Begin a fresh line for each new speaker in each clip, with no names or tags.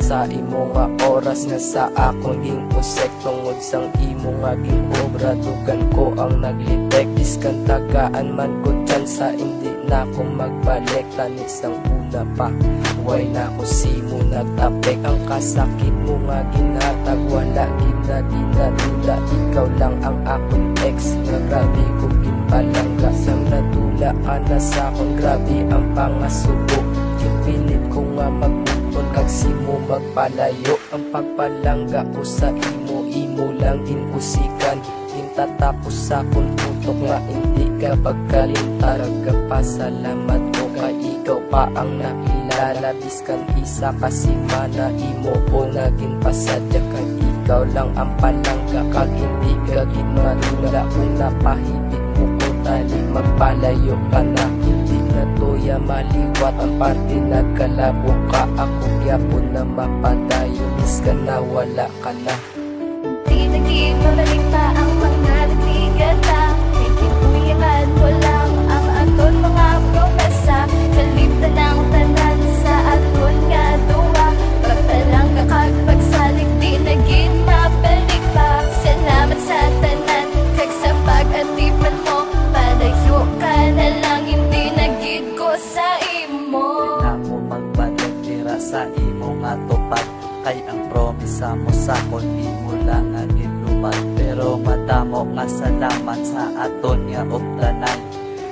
sa imo nga oras nga sa akong gimpusek tungod sang imo nga gingobra. Dugan ko ang naglitek, diskan tagaan man ko dyan sa hindi na ko magbalik. Tanis ang una pa, way na ko simo nagtapik. Ang kasakit mo nga ginatag, wala ginadinadula. Ikaw lang ang akong ex, nga grabe ko ginpalangga. Sang nadula ka na sa akong grabe ang pangasubo. Pilit ko nga magmukon kag simo magpalayo. Ang pagpalangga ko sa imo, imo lang ginpusikan. Gintatapos sa akong tutok nga hindi ka pagkalintar. Pasalamat ko kay ikaw pa ang nakilala. Biskan isa kasi mana imo ko naging pasadya. Kay ikaw lang ang palangga kag hindi ka ginmadula. Kung napahibig mo ko tali magpalayo ka na. Hindi na toya maliwat ang parte nagkalabo ka. Ako yapon na mapadayo biskan na wala ka na.
Di naging mabalik pa ang mga nagligata. May kinuyakan mo lang ang aton mga promesa. Kalimtan ang tanan sa aton nga duwa. Pagpalang kakagpagsalig di naging mabalik pa. Salamat sa tanan kag sa pag-atipan mo. Palayo ka na lang hindi nagid ko sa imo.
Di na ko magbalik tira sa imo nga tupad. Kay ang promisa mo sa kon imo lang nga gilubad. Pero madamo nga salamat sa aton nga ugtanan.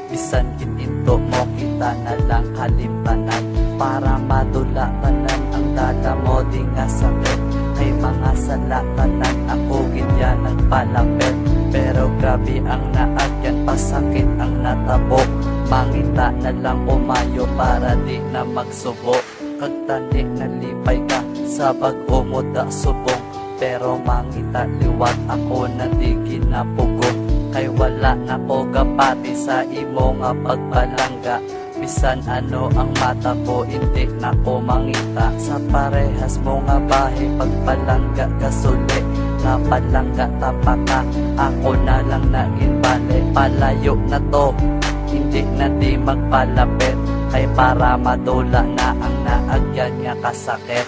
Bisan gitinto mo kita na lang kalimtanan. Para madula tanan ang dala mo di nga sakit. Kay mga salatanan ako gidya nagpalapit. Pero grabe ang naagyan, pasakit ang natabo. Mangita na lang umayo para di na magsubo. Kagtani nalipay ka sa bag-o mo da subong. Pero mangita liwat ako na di ginapugong. Kay wala na ko gapati sa imo nga pagpalangga. Bisan ano ang mata ko hindi na ko mangita. Sa parehas mo nga bahay pagpalangga kasuli. Nga palangga tapaka ako na lang naging bale. Palayo na to, hindi na di magpalapit. Kay para madula na ang naagyan nga kasakit.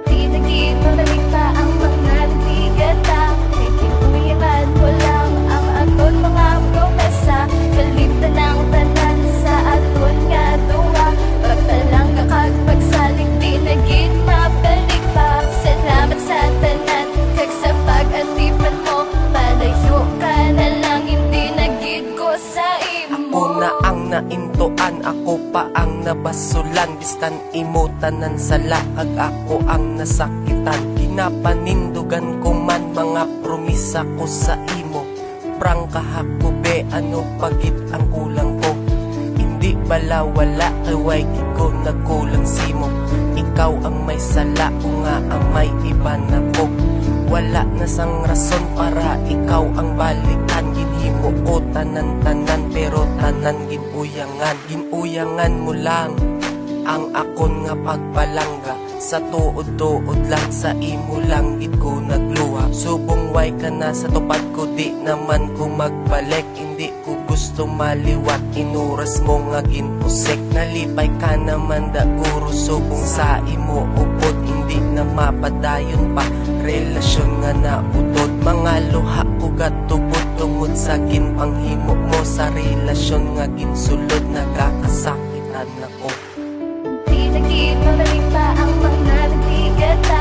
Di naging mabalik pa ang mga nagligata. May kinuyakan mo lang ang aton mga promesa. Kalimtan ang tanan sa aton nga duwa. Pagpalang kakagpagsalig di naging mabalik pa. Salamat sa tanan kag sa pag-atipan mo. Palayo ka na lang hindi nagid ko sa imo.
Ako na ang naintuan, ako pa ang nabasulan. Bistan imo tanan sala kag ako ang nasakitan. Ginapanindugan ko man mga promisa ko sa imo. Prangka hako be ano pagit ang kulang ko. Hindi bala wala kay way gid ko nagkulang simo. Ikaw ang may sala ko nga ang may iba na ko. Wala na sang rason para ikaw ang balikan. Ginhimo ko tanan-tanan pero tanan ginuyangan. Ginuyangan mo lang ang akon nga pagpalangga. Sa tuod-tuod lang sa imo lang gid ko nagluha. Subong way ka na sa tupad ko di naman ko magbalik. Hindi ko gusto maliwat inuras mo nga ginpusik. Nalipay ka naman da guro subong sa imo upod. Hindi na mapadayon pa relasyon nga nautod. Mga luha ko gatubod tungod sa ginpanghimo mo. Sa relasyon nga ginsulod nagakasakitan ako.
Di naging mabalik pa ang mga nagligata.